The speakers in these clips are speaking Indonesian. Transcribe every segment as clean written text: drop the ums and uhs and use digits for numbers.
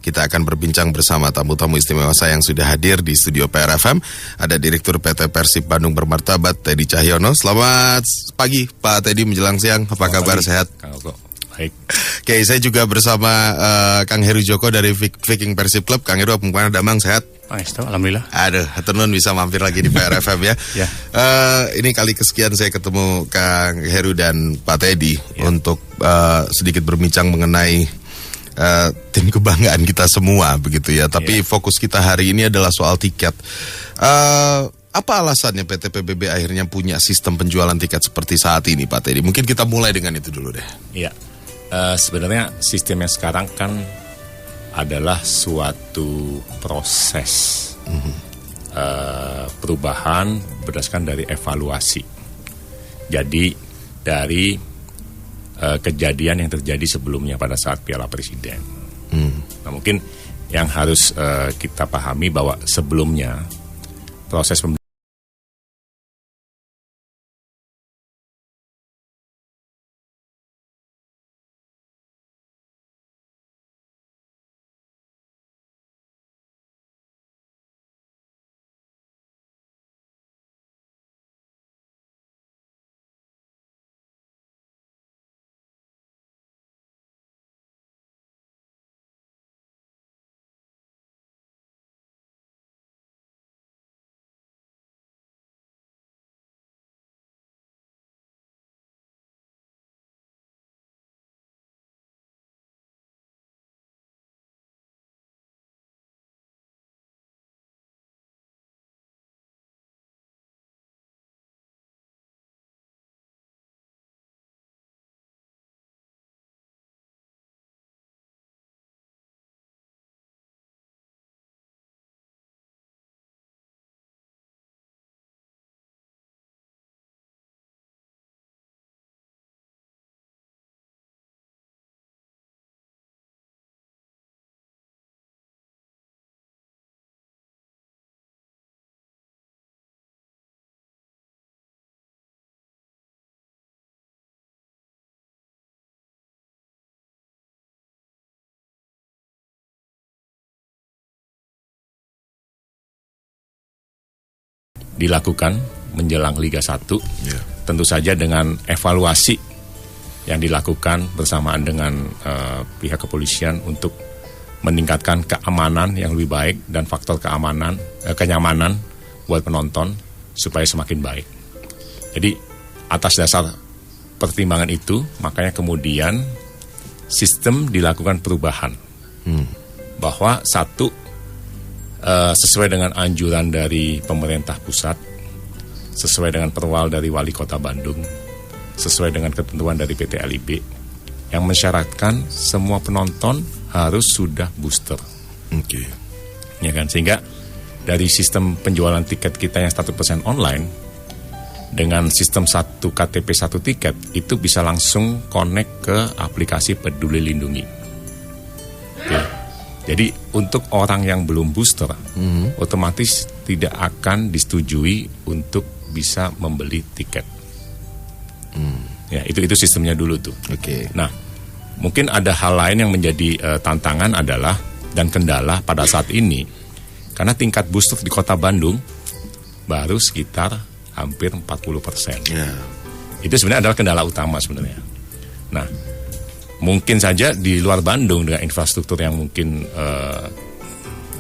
Kita akan berbincang bersama tamu-tamu istimewa saya yang sudah hadir di studio PRFM. Ada Direktur PT Persib Bandung Bermartabat, Teddy Cahyono. Selamat pagi Pak Teddy menjelang siang. Apa kabar, sehat? Baik. Oke, saya juga bersama Kang Heru Joko dari Viking Persib Club. Kang Heru, apa kabar? Damang, sehat? Alhamdulillah. Aduh, haturnuhun bisa mampir lagi di PRFM ya. Ya. Ini kali kesekian saya ketemu Kang Heru dan Pak Teddy untuk sedikit berbincang mengenai tim kebanggaan kita semua begitu ya. Tapi fokus kita hari ini adalah soal tiket. Apa alasannya PT PBB akhirnya punya sistem penjualan tiket seperti saat ini, Pak Teddy? Mungkin kita mulai dengan itu dulu deh. Iya. Sebenarnya sistemnya sekarang kan adalah suatu proses perubahan berdasarkan dari evaluasi. Jadi dari kejadian yang terjadi sebelumnya pada saat Piala Presiden. Nah, mungkin yang harus kita pahami bahwa sebelumnya proses dilakukan menjelang Liga 1, tentu saja dengan evaluasi yang dilakukan bersamaan dengan pihak kepolisian untuk meningkatkan keamanan yang lebih baik dan faktor kenyamanan buat penonton supaya semakin baik. Jadi atas dasar pertimbangan itu, makanya kemudian sistem dilakukan perubahan. Bahwa satu, sesuai dengan anjuran dari pemerintah pusat, sesuai dengan perwal dari Wali Kota Bandung, sesuai dengan ketentuan dari PT LIB, yang mensyaratkan semua penonton harus sudah booster. Ya kan? Sehingga dari sistem penjualan tiket kita yang 100% online, dengan sistem satu KTP satu tiket, itu bisa langsung connect ke aplikasi Peduli Lindungi. Jadi untuk orang yang belum booster, otomatis tidak akan disetujui untuk bisa membeli tiket. Ya, itu sistemnya dulu tuh. Nah, mungkin ada hal lain yang menjadi tantangan adalah dan kendala pada saat ini, karena tingkat booster di Kota Bandung baru sekitar hampir 40%. Itu sebenarnya adalah kendala utama sebenarnya. Nah, mungkin saja di luar Bandung dengan infrastruktur yang mungkin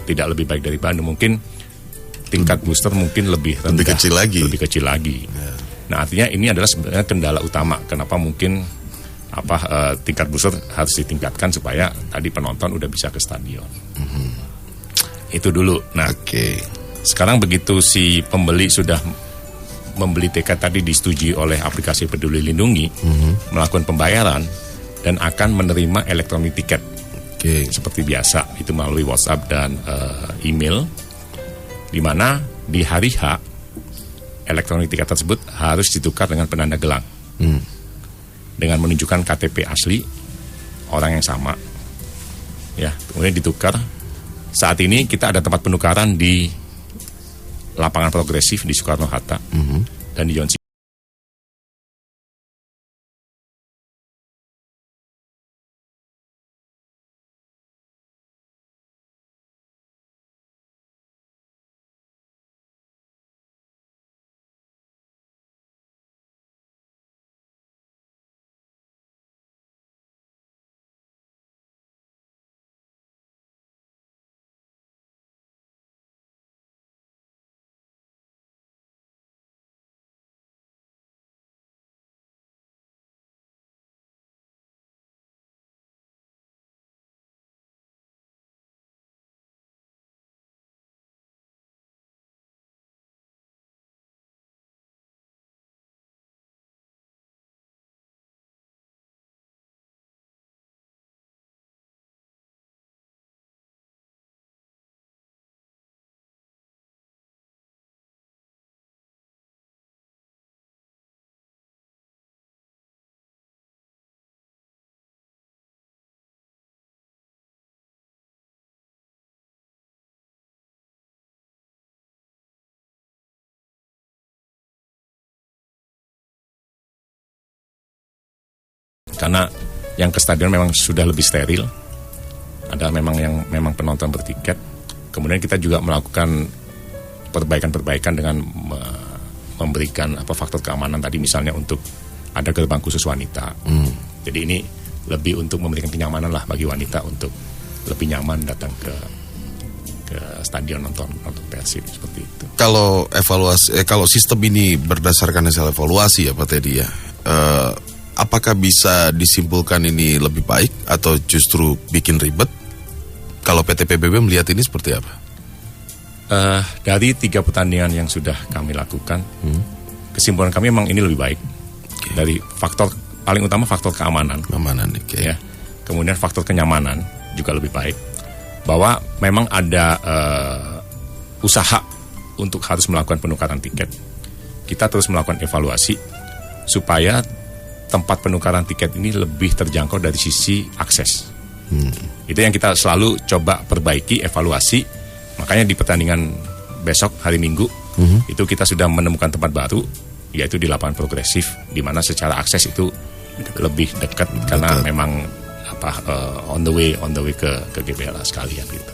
tidak lebih baik dari Bandung, mungkin tingkat booster mungkin lebih rendah, lebih kecil lagi. Nah, artinya ini adalah sebenarnya kendala utama kenapa mungkin tingkat booster harus ditingkatkan supaya tadi penonton udah bisa ke stadion. Itu dulu. Nah, sekarang begitu si pembeli sudah membeli tiket tadi disetujui oleh aplikasi Peduli Lindungi, melakukan pembayaran dan akan menerima elektronik tiket seperti biasa, itu melalui WhatsApp dan email, di mana di hari H elektronik tiket tersebut harus ditukar dengan penanda gelang dengan menunjukkan KTP asli orang yang sama, ya, kemudian ditukar. Saat ini kita ada tempat penukaran di Lapangan Progresif di Soekarno-Hatta dan di John Karena yang ke stadion memang sudah lebih steril. Ada memang penonton bertiket. Kemudian kita juga melakukan perbaikan-perbaikan dengan memberikan faktor keamanan tadi, misalnya untuk ada gerbang khusus wanita. Jadi ini lebih untuk memberikan kenyamanan lah bagi wanita untuk lebih nyaman datang ke stadion nonton Persib seperti itu. Kalau kalau sistem ini berdasarkan hasil evaluasi ya Pak Teddy ya, apakah bisa disimpulkan ini lebih baik atau justru bikin ribet? Kalau PT PBB melihat ini seperti apa? Dari 3 pertandingan yang sudah kami lakukan, kesimpulan kami memang ini lebih baik. Dari faktor paling utama faktor keamanan. Ya. Kemudian faktor kenyamanan juga lebih baik. Bahwa memang ada usaha untuk harus melakukan penukaran tiket. Kita terus melakukan evaluasi supaya tempat penukaran tiket ini lebih terjangkau dari sisi akses. Itu yang kita selalu coba perbaiki, evaluasi. Makanya di pertandingan besok hari Minggu itu kita sudah menemukan tempat baru, yaitu di lapangan progresif, di mana secara akses itu lebih dekat karena memang on the way ke GBLA sekalian gitu.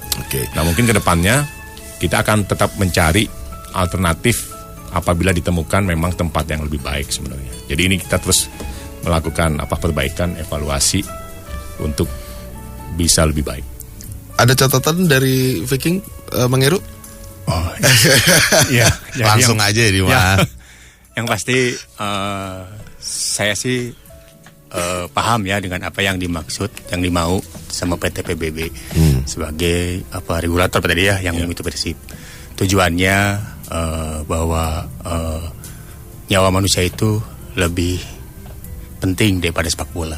Nah mungkin ke depannya kita akan tetap mencari alternatif apabila ditemukan memang tempat yang lebih baik sebenarnya. Jadi ini kita terus melakukan perbaikan, evaluasi untuk bisa lebih baik. Ada catatan dari Viking, Bang Heru? Oh, ya, langsung aja ya, Mas. Yang pasti saya sih paham ya dengan apa yang dimaksud, yang dimau sama PT PBB sebagai regulator tadi ya yang mengikuti Persib. Tujuannya bahwa nyawa manusia itu lebih penting daripada sepak bola.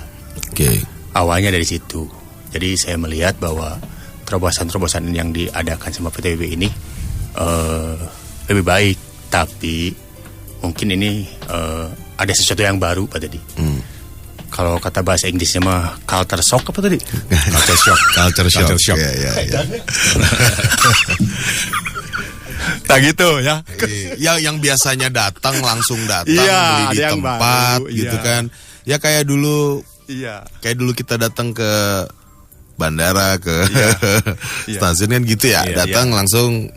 Awalnya dari situ. Jadi saya melihat bahwa terobosan-terobosan yang diadakan sama PT PBB ini lebih baik, tapi mungkin ini ada sesuatu yang baru Pak tadi. Kalau kata bahasa Inggrisnya mah culture shock apa tadi? Culture shock. Ya. Tak gitu ya. Yang biasanya langsung datang beli di tempat baru, gitu kan. Ya kayak dulu kita datang ke bandara ke stasiun kan gitu ya, datang langsung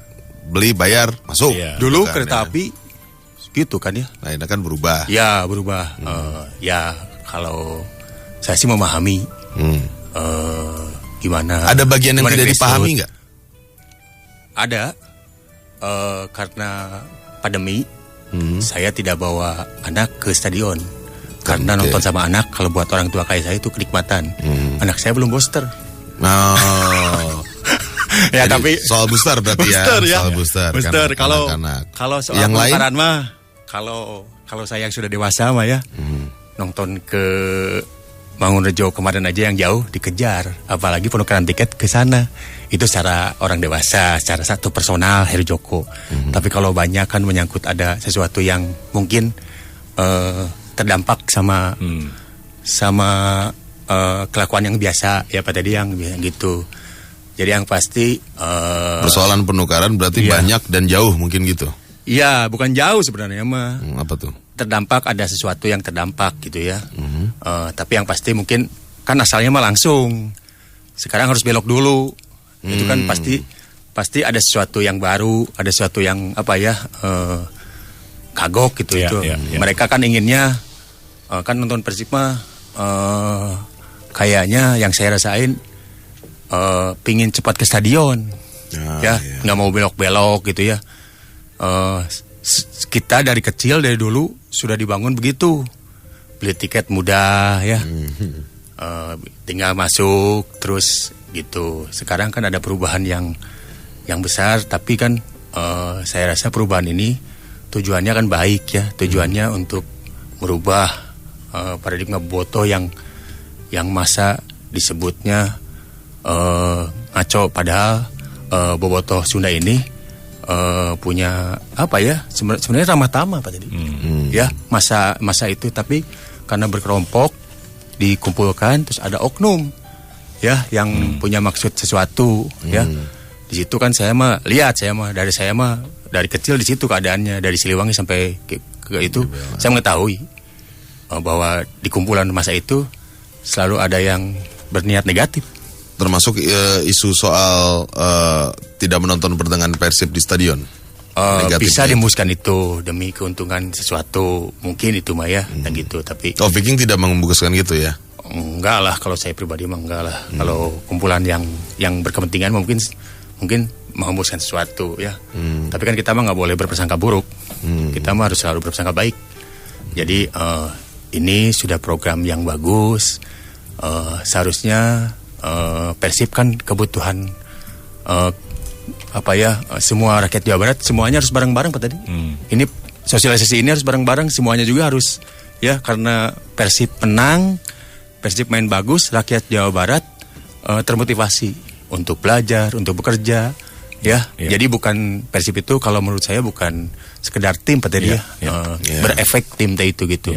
beli, bayar, masuk. Dulu kan, kereta api gitu kan ya. Nah ini kan berubah. Ya berubah. Ya kalau saya sih memahami gimana. Ada bagian yang tidak dipahami nggak? Ada. Karena pandemi, saya tidak bawa anak ke stadion. Karena nonton sama anak, kalau buat orang tua kayak saya itu kenikmatan. Anak saya belum booster. Ya tapi soal booster berarti soal booster. Booster kalau soal yang lain mah kalau saya yang sudah dewasa mah ya nonton ke Mangunrejo kemarin aja yang jauh dikejar, apalagi penukaran tiket ke sana. Itu secara orang dewasa, secara satu personal Heru Joko. Tapi kalau banyak kan menyangkut ada sesuatu yang mungkin terdampak sama kelakuan yang biasa ya Pak tadi yang gitu. Jadi yang pasti persoalan penukaran berarti banyak dan jauh mungkin gitu. Iya, bukan jauh sebenarnya mah. Apa tuh? Terdampak, ada sesuatu yang terdampak gitu ya. Tapi yang pasti mungkin kan asalnya mah langsung. Sekarang harus belok dulu. Itu kan pasti ada sesuatu yang baru, ada sesuatu yang kagok gitu itu. Mereka kan inginnya kan nonton Persib mah kayaknya yang saya rasain pingin cepat ke stadion. Nggak mau belok-belok gitu ya. Kita dari kecil, dari dulu sudah dibangun begitu. Beli tiket mudah ya. Tinggal masuk terus gitu. Sekarang kan ada perubahan yang besar, tapi kan saya rasa perubahan ini tujuannya kan baik ya. Tujuannya untuk merubah paradigma bobotoh yang masa disebutnya ngaco, padahal bobotoh Sunda ini punya sebenarnya ramah tamah Pak tadi. Ya, masa itu, tapi karena berkelompok dikumpulkan terus ada oknum ya yang punya maksud sesuatu ya. Di situ kan saya mah dari kecil di situ keadaannya, dari Siliwangi sampai ke itu saya mengetahui bahwa di kumpulan masa itu selalu ada yang berniat negatif. Termasuk isu soal tidak menonton pertandingan Persib di stadion. Bisa dimuskan itu demi keuntungan sesuatu, mungkin itu mah ya, gitu. Tapi Viking tidak membungkuskan gitu ya? Enggak lah, kalau saya pribadi mah enggak lah. Kalau kumpulan yang berkepentingan mungkin menghembuskan sesuatu ya. Tapi kan kita mah nggak boleh berprasangka buruk. Kita mah harus selalu berprasangka baik. Jadi ini sudah program yang bagus. Seharusnya Persib kan kebutuhan semua rakyat Jawa Barat semuanya harus bareng-bareng Pak tadi. Ini sosialisasi ini harus bareng-bareng, semuanya juga harus ya, karena Persib menang, Persib main bagus, rakyat Jawa Barat termotivasi untuk belajar, untuk bekerja ya. Jadi bukan Persib itu kalau menurut saya bukan sekedar tim Pak tadi berefek tim itu gitu.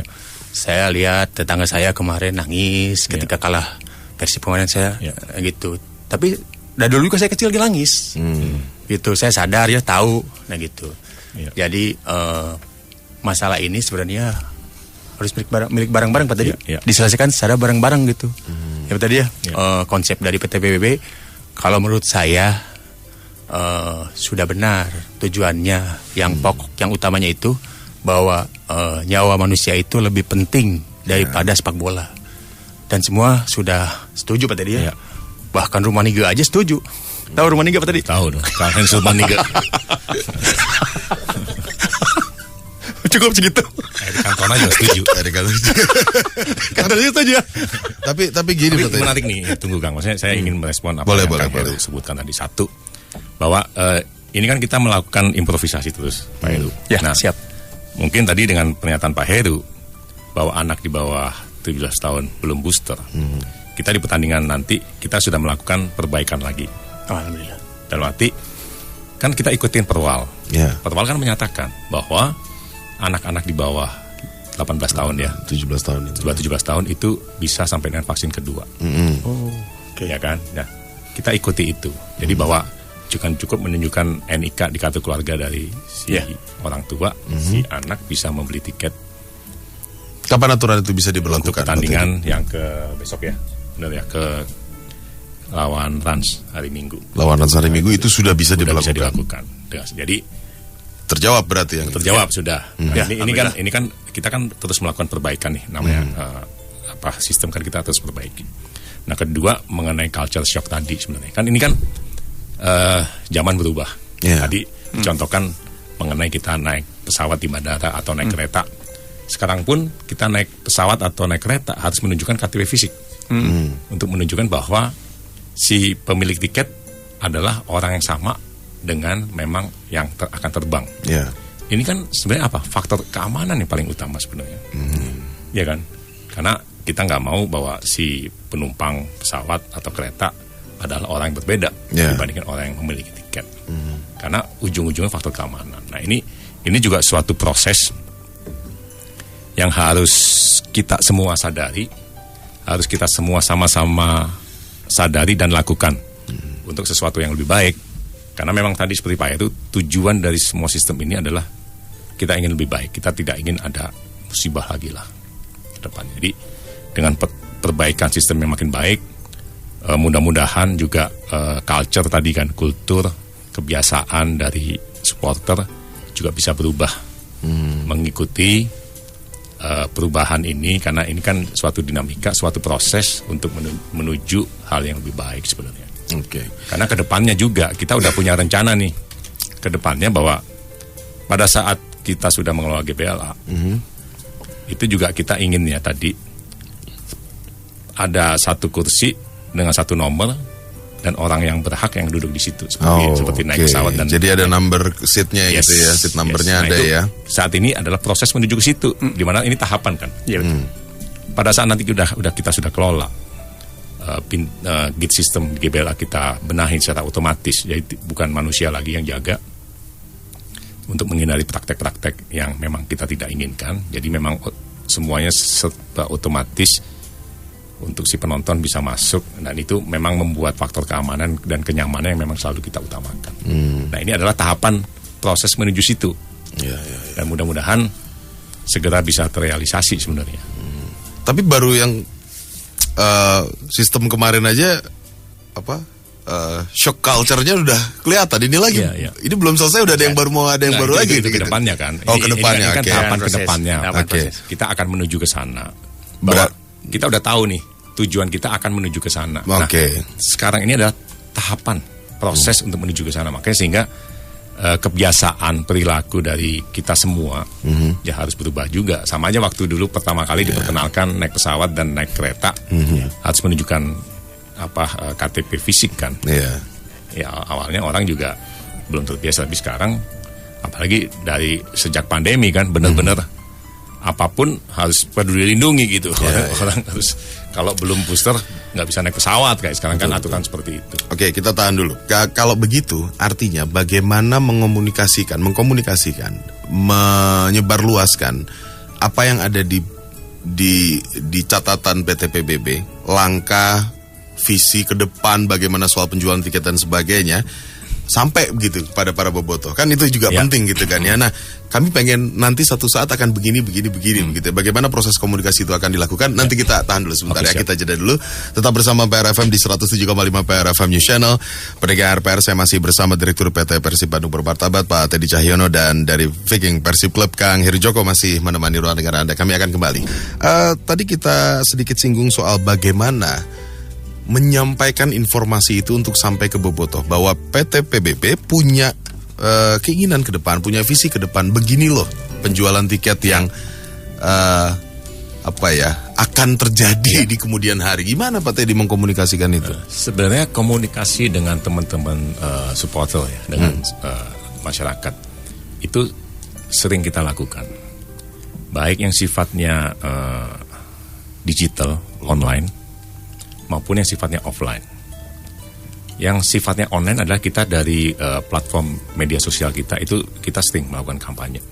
Saya lihat tetangga saya kemarin nangis ketika kalah Persib kemarin, saya gitu. Tapi dari dulu juga saya kecil lagi nangis. Gitu, saya sadar ya, tahu gitu. Jadi masalah ini sebenarnya harus milik barang-barang Pak tadi. Diselesaikan secara bareng-bareng gitu. Ya Pak tadi ya. Konsep dari PT PBB kalau menurut saya sudah benar tujuannya. Yang pokok, yang utamanya itu bahwa nyawa manusia itu lebih penting daripada sepak bola. Dan semua sudah setuju Pak tadi ya. Bahkan Rumaniga aja setuju. Tahu Rumaniga Pak tadi? Tahu dong. Karl-Heinz Rumaniga. Cukup segitu. Eric Cantona juga setuju. Cantona setuju ya. Tapi gini Pak tadi. Menarik nih, tunggu Kang. Maksudnya saya ingin merespon apa boleh, yang Kang Heru sebutkan tadi. Satu, bahwa ini kan kita melakukan improvisasi terus Pak Heru. Ya, siap. Mungkin tadi dengan pernyataan Pak Heru bahwa anak di bawah 17 tahun belum booster, kita di pertandingan nanti kita sudah melakukan perbaikan lagi. Alhamdulillah. Dalam arti kan kita ikutin Perwal. Perwal kan menyatakan bahwa anak-anak di bawah 18 tahun ya, 17 tahun itu. 17 tahun itu bisa sampai dengan vaksin kedua. Ya kan? Nah, kita ikuti itu. Jadi bahwa cukup menunjukkan NIK di kartu keluarga dari si orang tua, si anak bisa membeli tiket. Kapan aturan itu bisa diberlakukan? Untuk pertandingan yang ke besok ya, benar ya, ke lawan Rans hari Minggu. Lawan Rans hari Minggu itu sudah bisa dilakukan. Jadi terjawab berarti yang terjawab itu. Sudah. Nah, ini kan kita kan terus melakukan perbaikan nih, namanya sistem kan kita terus perbaiki. Nah, kedua mengenai culture shock tadi sebenarnya kan ini kan zaman berubah. Tadi contohkan mengenai kita naik pesawat di bandara atau naik kereta. Sekarang pun kita naik pesawat atau naik kereta harus menunjukkan KTP fisik untuk menunjukkan bahwa si pemilik tiket adalah orang yang sama dengan memang yang akan terbang. Ini kan sebenarnya apa? Faktor keamanan yang paling utama sebenarnya. Ya kan? Karena kita nggak mau bahwa si penumpang pesawat atau kereta adalah orang yang berbeda dibandingkan orang yang memiliki tiket. Karena ujung-ujungnya faktor keamanan. Nah ini juga suatu proses yang harus kita semua sadari, harus kita semua sama-sama sadari dan lakukan untuk sesuatu yang lebih baik. Karena memang tadi seperti Pak itu tujuan dari semua sistem ini adalah kita ingin lebih baik. Kita tidak ingin ada musibah lagi lah ke depan. Jadi dengan perbaikan sistem yang makin baik, mudah-mudahan juga culture tadi kan, kultur, kebiasaan dari supporter juga bisa berubah mengikuti perubahan ini, karena ini kan suatu dinamika, suatu proses untuk menuju hal yang lebih baik sebenarnya. Karena kedepannya juga kita udah punya rencana nih kedepannya bahwa pada saat kita sudah mengelola GBLA itu juga kita ingin ya tadi ada satu kursi dengan satu nomor dan orang yang berhak yang duduk di situ seperti naik pesawat dan jadi ada number seatnya gitu ya, seat numbernya ada ya. Saat ini adalah proses menuju ke situ, di mana ini tahapan kan. Pada saat nanti kita sudah kelola gate system GBLA kita benahi secara otomatis, jadi bukan manusia lagi yang jaga untuk menghindari praktek-praktek yang memang kita tidak inginkan. Jadi memang semuanya serba otomatis untuk si penonton bisa masuk, dan itu memang membuat faktor keamanan dan kenyamanan yang memang selalu kita utamakan. Nah ini adalah tahapan proses menuju situ, dan mudah-mudahan segera bisa terrealisasi sebenarnya. Tapi baru yang sistem kemarin aja shock culture-nya udah kelihatan. Ini lagi, ini belum selesai udah ada yang baru mau ada yang baru lagi. Itu ke depannya kan. Ke depannya. Ini kan tahapan ke depannya. Kita akan menuju ke sana. Bahwa kita udah tahu nih tujuan kita akan menuju ke sana. Nah, sekarang ini adalah tahapan proses untuk menuju ke sana. Makanya sehingga kebiasaan perilaku dari kita semua ya harus berubah juga. Sama aja waktu dulu pertama kali diperkenalkan naik pesawat dan naik kereta harus menunjukkan KTP fisik kan. Ya awalnya orang juga belum terbiasa, tapi sekarang apalagi dari sejak pandemi kan benar-benar apapun harus peduli lindungi gitu. Orang harus, kalau belum booster nggak bisa naik pesawat kayak sekarang. Betul, kan aturan seperti itu. Oke, kita tahan dulu. Kalau begitu artinya bagaimana mengkomunikasikan, menyebarluaskan apa yang ada di catatan PT PBB, langkah, visi ke depan, bagaimana soal penjualan tiket dan sebagainya, sampai begitu pada para bobotoh. Kan itu juga penting gitu kan ya. Nah, kami pengen nanti satu saat akan begini begitu. Bagaimana proses komunikasi itu akan dilakukan? Nanti kita tahan dulu sebentar ya. Kita jeda dulu. Tetap bersama PR FM di 107,5 PR FM News Channel. Pendengar PR, saya masih bersama Direktur PT Persib Bandung Bermartabat Pak Teddy Cahyono, dan dari Viking Persib Club Kang Heru Joko masih menemani ruang dengar Anda. Kami akan kembali. Tadi kita sedikit singgung soal bagaimana menyampaikan informasi itu untuk sampai ke bobotoh bahwa PT PBB punya keinginan ke depan, punya visi ke depan. Begini loh penjualan tiket yang akan terjadi di kemudian hari. Gimana Pak Teddy mengkomunikasikan itu? Sebenarnya komunikasi dengan teman-teman supporter ya, dengan masyarakat itu sering kita lakukan. Baik yang sifatnya digital, online, maupun yang sifatnya offline. Yang sifatnya online adalah kita dari platform media sosial kita, itu kita sering melakukan kampanye.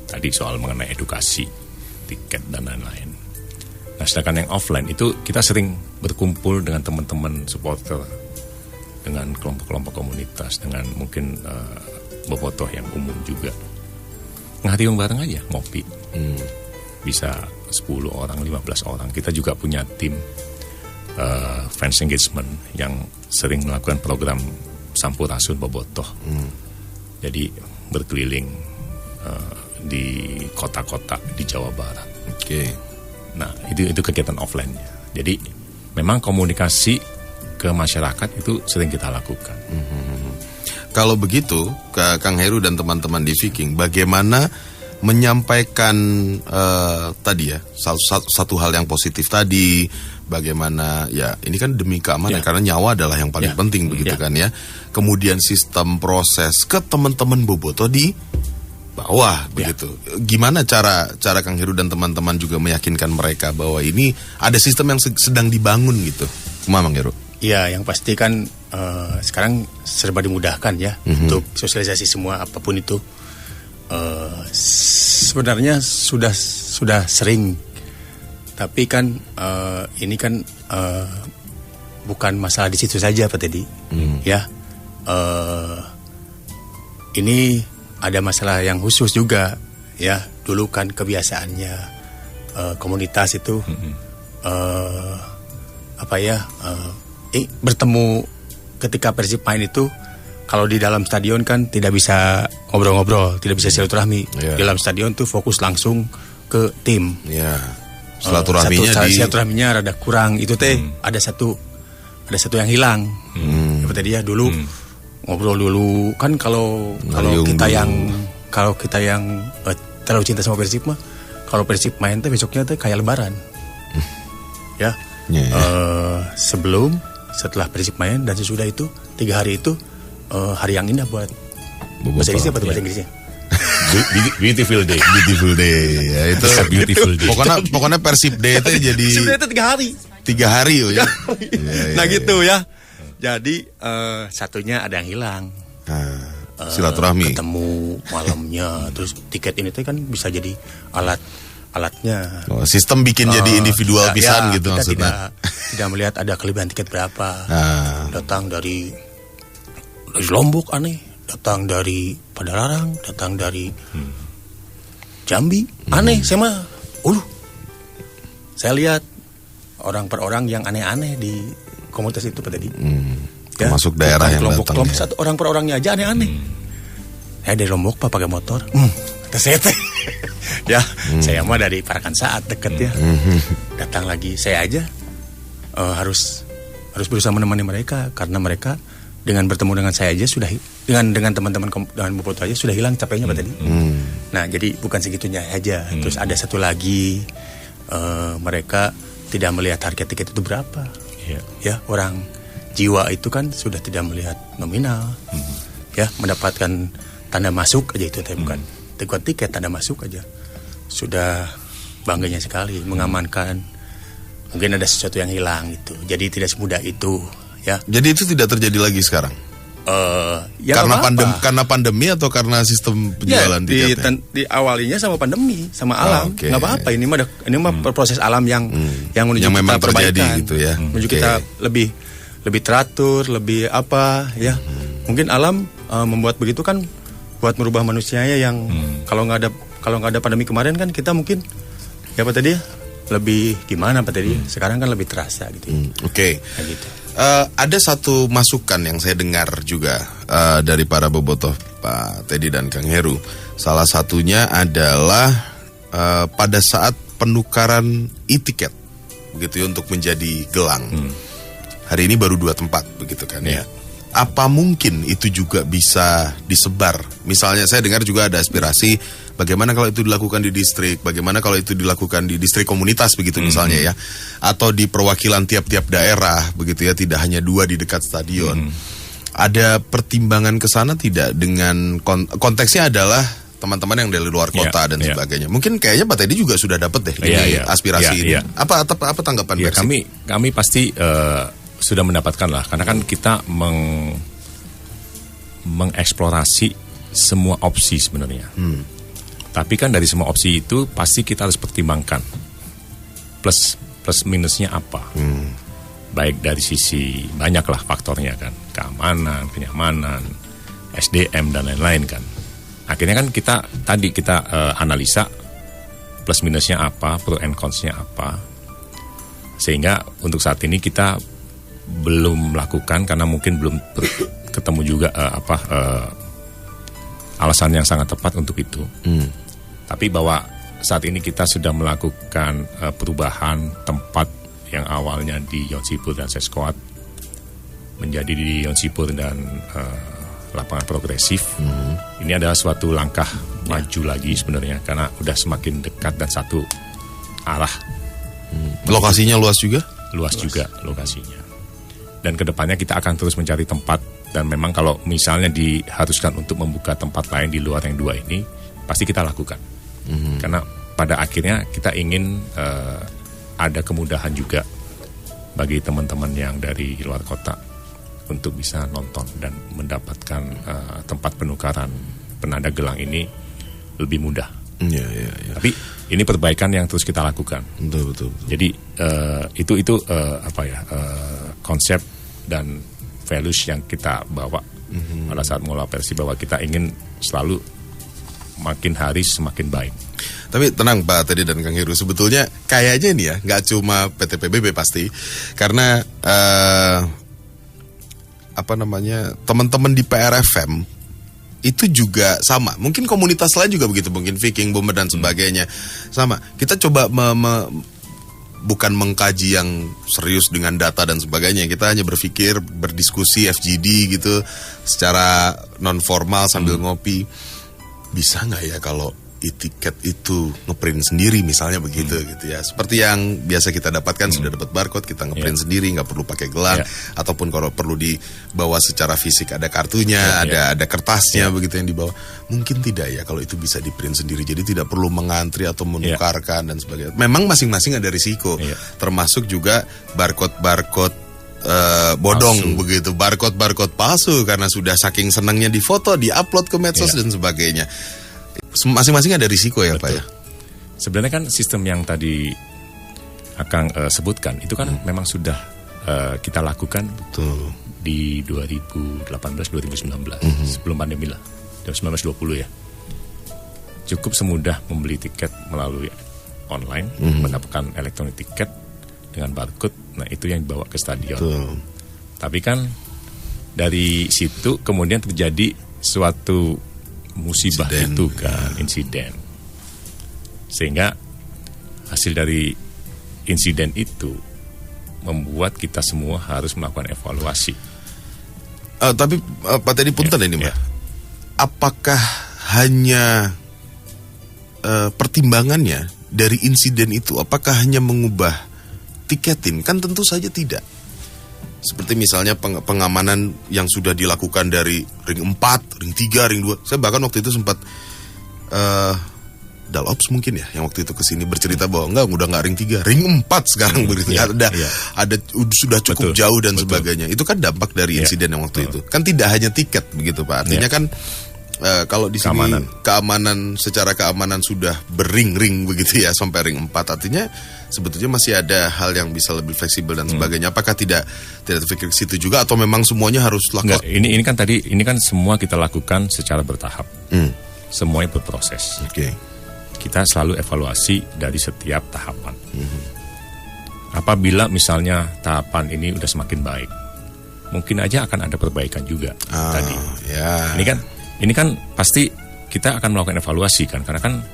Tadi soal mengenai edukasi, tiket, dan lain-lain. Nah, sedangkan yang offline itu kita sering berkumpul dengan teman-teman supporter, dengan kelompok-kelompok komunitas, dengan mungkin bobotoh yang umum juga. Ngahariung bareng aja, ngopi. Bisa 10 orang, 15 orang. Kita juga punya tim fans engagement yang sering melakukan program sampurasun bobotoh. Jadi berkeliling di kota-kota di Jawa Barat. Nah, itu kegiatan offline-nya. Jadi memang komunikasi ke masyarakat itu sering kita lakukan. Kalau begitu, Kang Heru dan teman-teman di Viking, bagaimana menyampaikan tadi ya satu hal yang positif tadi, bagaimana ya ini kan demi keamanan karena nyawa adalah yang paling penting begitu kan ya. Kemudian sistem proses ke teman-teman bobotoh di bawah begitu. Gimana cara Kang Heru dan teman-teman juga meyakinkan mereka bahwa ini ada sistem yang sedang dibangun gitu. Kemana Kang Heru? Ya, yang pasti kan sekarang serba dimudahkan ya untuk sosialisasi semua apapun itu. Sebenarnya sudah sering, tapi kan ini kan bukan masalah di situ saja Pak Teddy, ya. Ini ada masalah yang khusus juga, ya. Dulu kan kebiasaannya komunitas itu bertemu ketika Persib main itu. Kalau di dalam stadion kan tidak bisa ngobrol-ngobrol, tidak bisa silaturahmi. Di dalam stadion tuh fokus langsung ke tim. Silaturahminya rada kurang. Itu ada satu yang hilang. Seperti dia dulu ngobrol dulu kan kalau kita yang terlalu cinta sama Persib mah, kalau Persib main tuh besoknya tuh kayak Lebaran. Setelah Persib main dan sesudah itu 3 hari itu hari yang indah buat bahasa Inggrisnya apa tuh bahasa Inggrisnya? Beautiful day. Ya, itu beautiful day. Pokoknya Persib Day itu jadi Persib Day itu 3 hari. 3 hari ya. Gitu ya. Jadi satunya ada yang hilang. Silaturahmi. Ketemu malamnya, terus tiket ini tuh kan bisa jadi alatnya. Sistem bikin jadi individual pisan gitu maksudnya. Tidak melihat ada kelebihan tiket berapa. Datang dari Lombok aneh, datang dari Padalarang, datang dari Jambi, aneh. Saya lihat orang per orang yang aneh-aneh di komunitas itu Pak Teddy. Termasuk daerah yang kelompok datang. Satu orang per orangnya aja aneh-aneh. Dari Lombok Pak pakai motor. Kata saya teh. Ya, saya mah dari Parakan Saat deket ya. Datang lagi saya aja harus berusaha menemani mereka karena mereka dengan bertemu dengan saya aja sudah dengan teman-teman dengan Boboto aja sudah hilang capeknya Pak Teddy. Nah, jadi bukan segitunya aja. Terus ada satu lagi mereka tidak melihat harga tiket itu berapa. Ya, orang jiwa itu kan sudah tidak melihat nominal. Ya, mendapatkan tanda masuk aja itu bukan tiket, tanda masuk aja. Sudah bangganya sekali mengamankan. Mungkin ada sesuatu yang hilang gitu. Jadi tidak semudah itu, ya. Jadi itu tidak terjadi lagi sekarang. Ya karena pandemi atau karena sistem penjualan tiketnya? Di awalnya sama pandemi, sama alam. Nggak apa-apa, ini mah proses alam yang menuju memang kita perbaikan, terjadi gitu ya. Menuju kita lebih teratur, lebih apa ya. Mungkin alam membuat begitu kan buat merubah manusianya yang kalau nggak ada pandemi kemarin kan kita mungkin ya Pak tadi lebih gimana Pak tadi. Sekarang kan lebih terasa gitu. Nah, gitu. Ada satu masukan yang saya dengar juga dari para bobotoh Pak Teddy dan Kang Heru. Salah satunya adalah pada saat penukaran e-tiket begitu ya untuk menjadi gelang. Hari ini baru 2 tempat begitu kan ya. Apa mungkin itu juga bisa disebar? Misalnya saya dengar juga ada aspirasi bagaimana kalau itu dilakukan di distrik, bagaimana kalau itu dilakukan di distrik komunitas begitu misalnya ya, atau di perwakilan tiap-tiap daerah begitu ya, tidak hanya 2 di dekat stadion. Ada pertimbangan ke sana tidak dengan konteksnya adalah teman-teman yang dari luar kota dan sebagainya. Mungkin kayaknya Pak Teddy juga sudah dapat deh aspirasi ini. Apa tanggapan Persib? Kami pasti sudah mendapatkan lah, karena kan kita mengeksplorasi semua opsi sebenarnya. Tapi kan dari semua opsi itu pasti kita harus pertimbangkan plus minusnya apa. Baik dari sisi banyaklah faktornya kan, keamanan, kenyamanan, SDM dan lain-lain kan. Akhirnya kan kita analisa plus minusnya apa, pro and cons-nya apa. Sehingga untuk saat ini kita belum melakukan karena mungkin belum ketemu juga alasan yang sangat tepat untuk itu. Tapi bahwa saat ini kita sudah melakukan perubahan tempat yang awalnya di Yonsipur dan Seskoat menjadi di Yonsipur dan lapangan progresif. Ini adalah suatu langkah maju lagi sebenarnya karena udah semakin dekat dan satu arah. Lokasinya luas juga? Luas juga lokasinya. Dan kedepannya kita akan terus mencari tempat. Dan memang kalau misalnya diharuskan untuk membuka tempat lain di luar yang 2 ini, pasti kita lakukan. Karena pada akhirnya kita ingin ada kemudahan juga bagi teman-teman yang dari luar kota untuk bisa nonton dan mendapatkan tempat penukaran penanda gelang ini lebih mudah. Tapi ini perbaikan yang terus kita lakukan. Betul. Jadi itu konsep dan values yang kita bawa pada saat mengelola Persib, bahwa kita ingin selalu makin hari semakin baik. Tapi tenang Pak Teddy dan Kang Heru, sebetulnya kayaknya ini ya nggak cuma PT PBB pasti, karena teman-teman di PRFM itu juga sama. Mungkin komunitas lain juga begitu, mungkin Viking, Bomber dan sebagainya sama. Kita coba bukan mengkaji yang serius dengan data dan sebagainya. Kita hanya berpikir, berdiskusi FGD gitu secara non formal sambil ngopi. Bisa nggak ya kalau e-tiket itu ngeprint sendiri misalnya begitu gitu ya. Seperti yang biasa kita dapatkan, sudah dapat barcode, kita ngeprint sendiri, nggak perlu pakai gelang, ataupun kalau perlu dibawa secara fisik ada kartunya, ada kertasnya begitu yang dibawa. Mungkin tidak ya kalau itu bisa di-print sendiri, jadi tidak perlu mengantri atau menukarkan dan sebagainya. Memang masing-masing ada risiko, termasuk juga barcode bodong palsu. Begitu, barcode palsu karena sudah saking senangnya difoto, diupload ke medsos dan sebagainya. Masing-masing ada risiko ya. Betul. Pak ya. Sebenarnya kan sistem yang tadi Akang sebutkan itu kan memang sudah kita lakukan di 2018-2019 sebelum pandemi lah, 2019-2020 ya. Cukup semudah membeli tiket melalui online, mendapatkan elektronik tiket dengan barcode. Nah, itu yang dibawa ke stadion. Betul. Tapi kan dari situ kemudian terjadi suatu musibah insiden. Sehingga hasil dari insiden itu membuat kita semua harus melakukan evaluasi. Tapi Pak Teddy punten ini, Mbak. Apakah hanya pertimbangannya dari insiden itu, apakah hanya mengubah tiketing? Kan tentu saja tidak. Seperti misalnya pengamanan yang sudah dilakukan dari ring 4, ring 3, ring 2. Saya bahkan waktu itu sempat Dalops mungkin ya yang waktu itu kesini bercerita bahwa udah nggak ring 3, ring 4 sekarang begitu. Ada sudah cukup jauh dan sebagainya. Itu kan dampak dari insiden yang waktu itu. Kan tidak hanya tiket begitu, Pak. Artinya kan kalau di sini keamanan secara keamanan sudah bering-ring begitu ya sampai ring 4, artinya sebetulnya masih ada hal yang bisa lebih fleksibel dan sebagainya. Apakah tidak terpikir ke situ juga atau memang semuanya harus lakukan? Ini kan semua kita lakukan secara bertahap. Semuanya berproses. Kita selalu evaluasi dari setiap tahapan. Apabila misalnya tahapan ini udah semakin baik, mungkin aja akan ada perbaikan juga tadi. Ini kan pasti kita akan melakukan evaluasi kan, karena kan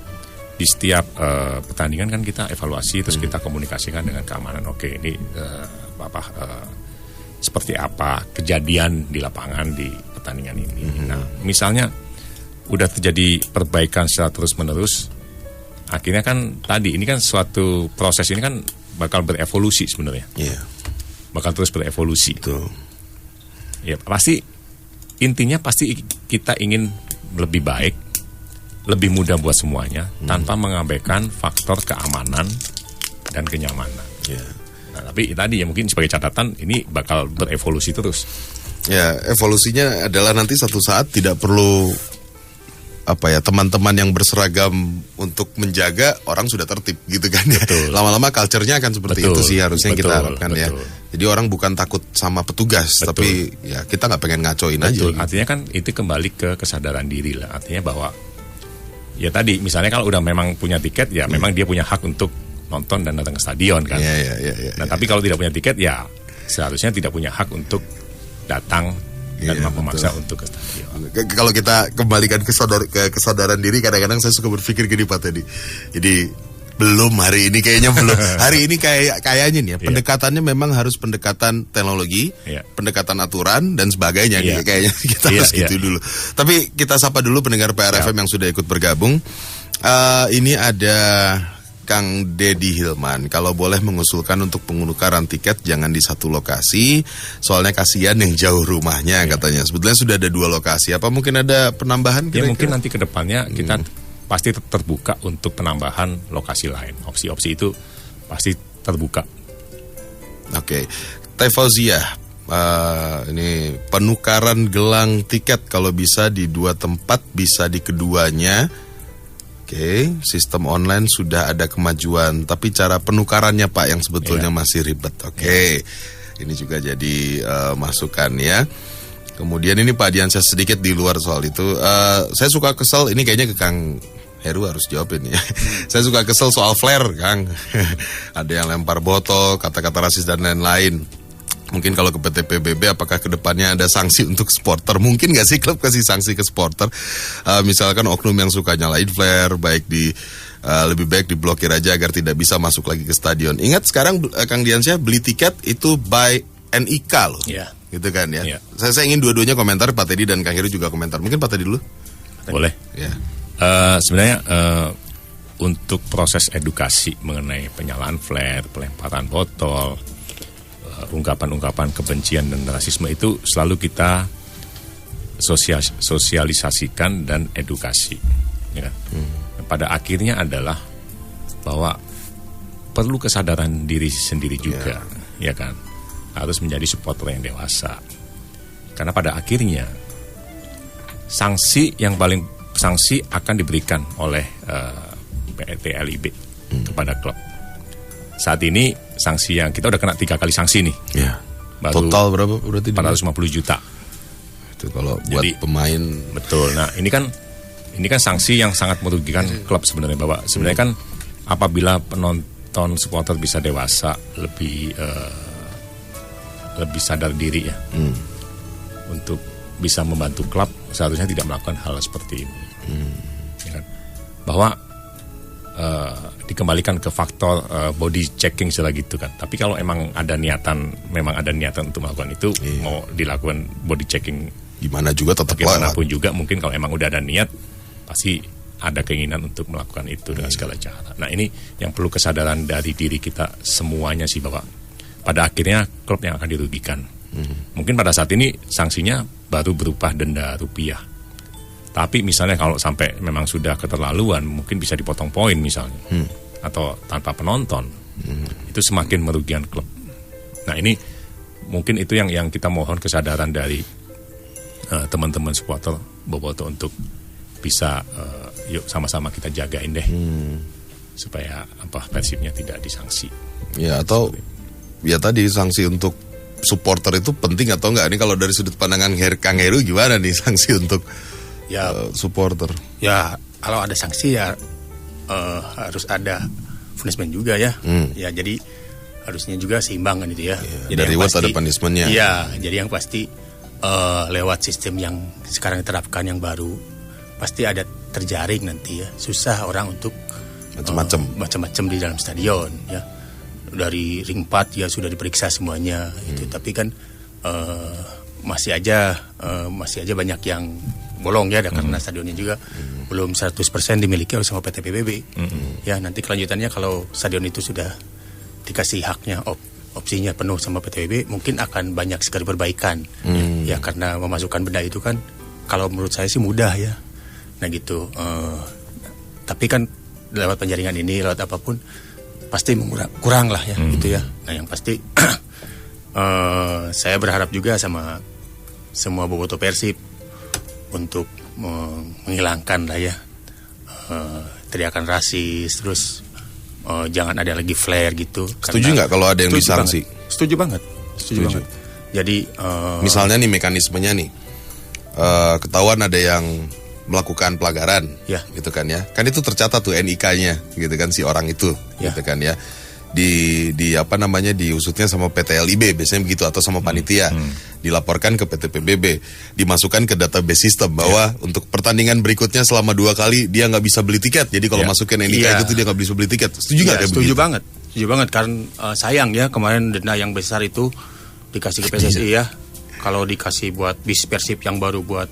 di setiap pertandingan kan kita evaluasi terus kita komunikasikan dengan keamanan. Oke, ini seperti apa kejadian di lapangan di pertandingan ini. Nah, misalnya udah terjadi perbaikan secara terus-menerus, akhirnya kan tadi ini kan suatu proses ini kan bakal berevolusi sebenarnya. Bakal terus berevolusi. Ya pasti intinya pasti kita ingin lebih baik, lebih mudah buat semuanya tanpa mengabaikan faktor keamanan dan kenyamanan. Nah, tapi tadi ya mungkin sebagai catatan ini bakal berevolusi terus. Ya, evolusinya adalah nanti satu saat tidak perlu teman-teman yang berseragam untuk menjaga, orang sudah tertib gitu kan ya. Lama-lama culture-nya akan seperti itu sih harusnya kita harapkan ya. Jadi orang bukan takut sama petugas, tapi ya kita nggak pengen ngacoin aja. Gitu. Artinya kan itu kembali ke kesadaran diri lah. Artinya bahwa ya tadi misalnya kalau udah memang punya tiket ya memang dia punya hak untuk nonton dan datang ke stadion kan. Tapi kalau tidak punya tiket ya seharusnya tidak punya hak untuk datang dan memaksa untuk ke stadion. Kalau kita kembalikan ke kesadaran diri, kadang-kadang saya suka berpikir gini Pak Teddy. Jadi belum hari ini kayaknya belum. Hari ini kayaknya nih ya, pendekatannya memang harus pendekatan teknologi, pendekatan aturan dan sebagainya. Kayaknya kita harus gitu dulu. Tapi kita sapa dulu pendengar PRFM yang sudah ikut bergabung. Ini ada Kang Dedi Hilman, kalau boleh mengusulkan untuk penukaran tiket jangan di satu lokasi, soalnya kasihan yang jauh rumahnya katanya. Sebetulnya sudah ada 2 lokasi, apa mungkin ada penambahan? Ya mungkin nanti ke depannya kita pasti terbuka untuk penambahan lokasi lain. Opsi-opsi itu pasti terbuka. Oke. Teh Fauziah, ini penukaran gelang tiket kalau bisa di 2 tempat, bisa di keduanya. Sistem online sudah ada kemajuan, tapi cara penukarannya Pak yang sebetulnya masih ribet. Ini juga jadi masukan ya. Kemudian ini Pak Diansyah sedikit di luar soal itu. Saya suka kesel, ini kayaknya ke Kang Heru harus jawab ini ya. Saya suka kesel soal flare Kang. Ada yang lempar botol, kata-kata rasis dan lain-lain. Mungkin kalau ke PT PBB apakah kedepannya ada sanksi untuk supporter? Mungkin nggak sih klub kasih sanksi ke supporter? Misalkan oknum yang suka nyalain flare, lebih baik diblokir aja agar tidak bisa masuk lagi ke stadion. Ingat sekarang Kang Diansyah beli tiket itu by NIK loh, gitu kan ya. Saya ingin dua-duanya komentar, Pak Teddy dan Kang Heru juga komentar. Mungkin Pak Teddy dulu. Boleh. Sebenarnya untuk proses edukasi mengenai penyalaan flare, pelemparan botol, ungkapan-ungkapan kebencian dan rasisme itu selalu kita sosialisasikan dan edukasi. Pada akhirnya adalah bahwa perlu kesadaran diri sendiri juga, ya kan, harus menjadi supporter yang dewasa. Karena pada akhirnya sanksi akan diberikan oleh PT LIB kepada klub. Saat ini sanksi yang kita udah kena 3 kali sanksi nih. Baru total berapa berarti? 450 juta. Itu kalau buat pemain. Betul. Nah, ini kan sanksi yang sangat merugikan klub sebenarnya, Bapak. Sebenarnya kan apabila penonton supporter bisa dewasa, lebih sadar diri ya, untuk bisa membantu klub, seharusnya tidak melakukan hal seperti ini. Ya kan? Bahwa dikembalikan ke faktor body checking setelah gitu kan. Tapi kalau memang ada niatan untuk melakukan itu, mau dilakukan body checking gimana juga tetap bagaimanapun juga, mungkin kalau emang udah ada niat pasti ada keinginan untuk melakukan itu dengan segala cara. Nah, ini yang perlu kesadaran dari diri kita semuanya sih, bahwa pada akhirnya klub yang akan dirugikan. Mungkin pada saat ini sanksinya baru berupa denda rupiah. Tapi misalnya kalau sampai memang sudah keterlaluan, mungkin bisa dipotong poin misalnya, atau tanpa penonton, itu semakin merugikan klub. Nah, ini mungkin itu yang kita mohon kesadaran dari teman-teman supporter Boboto untuk bisa yuk sama-sama kita jagain deh, supaya Persibnya tidak disanksi. Ya, atau ya tadi sanksi untuk supporter itu penting atau enggak? Ini kalau dari sudut pandangan Kang Heru gimana nih sanksi untuk supporter? Ya, kalau ada sanksi ya harus ada punishment juga ya. Ya, jadi harusnya juga seimbang kan itu ya. Jadi dari reward ada punishment-nya. Iya, jadi yang pasti lewat sistem yang sekarang diterapkan yang baru, pasti ada terjaring nanti ya. Susah orang untuk macam-macam di dalam stadion ya. Dari ring 4 ya sudah diperiksa semuanya itu, tapi kan masih aja banyak yang bolong ya, karena stadionnya juga belum 100% dimiliki oleh sama PT PBB. Ya, nanti kelanjutannya kalau stadion itu sudah dikasih haknya, opsinya penuh sama PT PBB, mungkin akan banyak sekali perbaikan. Ya, karena memasukkan benda itu kan kalau menurut saya sih mudah ya. Nah gitu. Tapi kan lewat penjaringan ini, lewat apapun pasti kurang lah ya gitu ya. Nah, yang pasti saya berharap juga sama semua boboto Persib untuk menghilangkan lah ya teriakan rasis, terus jangan ada lagi flare gitu. Setuju nggak kalau ada yang disanksi? Setuju banget. Jadi misalnya nih mekanismenya nih, ketahuan ada yang melakukan pelanggaran, gitu kan ya. Kan itu tercatat tuh NIK-nya, gitu kan, si orang itu, gitu kan ya. Di diusutnya sama PT LIB biasanya begitu, atau sama panitia. Dilaporkan ke PT PBB, dimasukkan ke database sistem bahwa untuk pertandingan berikutnya selama 2 kali dia nggak bisa beli tiket. Jadi kalau masukin NIK itu dia nggak bisa beli tiket. Setuju nggak? Setuju banget karena sayang ya kemarin denda yang besar itu dikasih ke PSSI ya. Kalau dikasih buat bis Persib yang baru buat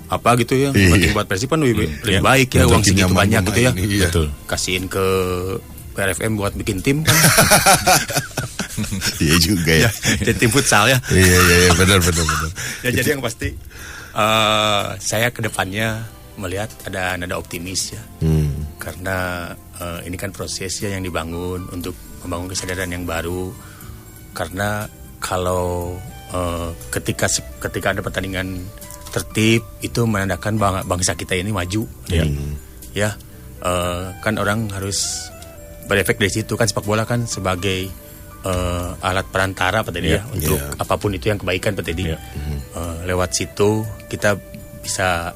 apa gitu ya, buat Persib kan lebih baik ya, uang segitu banyak gitu ya. Betul. Kasihin ke PRFM buat bikin tim kan. Iya juga ya. Jadi tim futsal ya. Iya benar. Ya, jadi yang pasti saya kedepannya melihat ada nada optimis ya. Karena ini kan prosesnya yang dibangun untuk membangun kesadaran yang baru. Karena kalau ketika ada pertandingan tertib, itu menandakan bangsa kita ini maju. Ya, kan orang harus berefek dari situ kan. Sepak bola kan sebagai alat perantara Pak Teddy ya, untuk apapun itu yang kebaikan Pak Teddy. Lewat situ kita bisa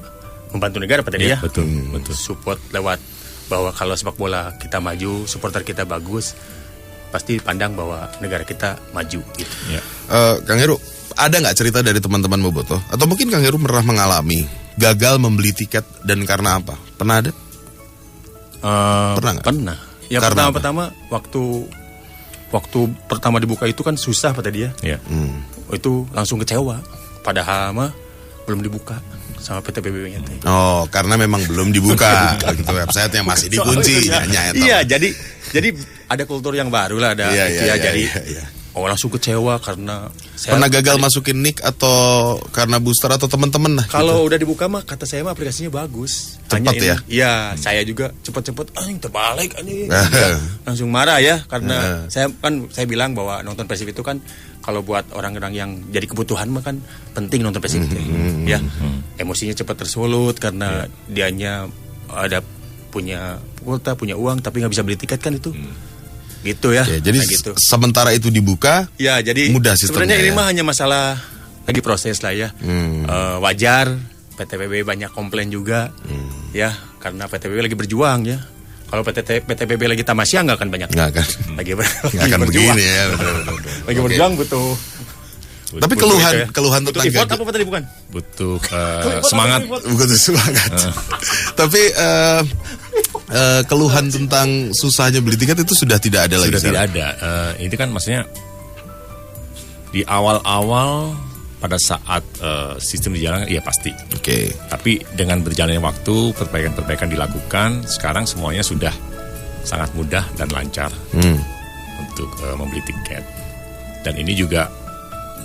membantu negara Pak Teddy ya. Betul. Support lewat bahwa kalau sepak bola kita maju, supporter kita bagus, pasti pandang bahwa negara kita maju gitu. Kang Heru, ada nggak cerita dari teman-teman Boboto? Atau mungkin Kang Heru pernah mengalami gagal membeli tiket dan karena apa? Pernah ada? Pernah nggak? Pernah. Ya, pertama waktu pertama dibuka itu kan susah Pak tadi ya. Itu langsung kecewa. Padahal mah belum dibuka sama PT PBB-nya. Oh, karena memang belum dibuka gitu, website-nya masih dikunci. Iya, jadi ada kultur yang baru lah, ada jadi langsung kecewa karena pernah gagal masukin nick atau karena booster atau teman-teman lah. Kalau udah dibuka mah kata saya mah aplikasinya bagus. Cepat ya? Iya, saya juga cepet-cepet terbalik langsung marah ya, karena saya bilang bahwa nonton Persib itu kan kalau buat orang-orang yang jadi kebutuhan mah kan penting nonton Persib itu. Ya. Emosinya cepat tersulut karena dianya ada punya kuota, punya uang tapi nggak bisa beli tiket kan itu. Gitu ya. Jadi gitu. Sementara itu dibuka, ya jadi mudah sistemnya. Sebenarnya ini mah hanya masalah lagi proses lah ya. Wajar PT PBB banyak komplain juga, ya karena PT PBB lagi berjuang ya. Kalau PTBB lagi tamasya nggak akan banyak. Nggak akan. Lagi akan begini ya. Betul. Lagi berjuang butuh. Tapi keluhan tentang effort apa tadi bukan? Butuh semangat. Butuh semangat. Tapi keluhan tentang susahnya beli tiket itu sudah tidak ada lagi. Sudah tidak ada. Ini kan maksudnya di awal-awal pada saat sistem dijalankan, iya pasti. Oke. Tapi dengan berjalannya waktu, perbaikan-perbaikan dilakukan, sekarang semuanya sudah sangat mudah dan lancar untuk membeli tiket. Dan ini juga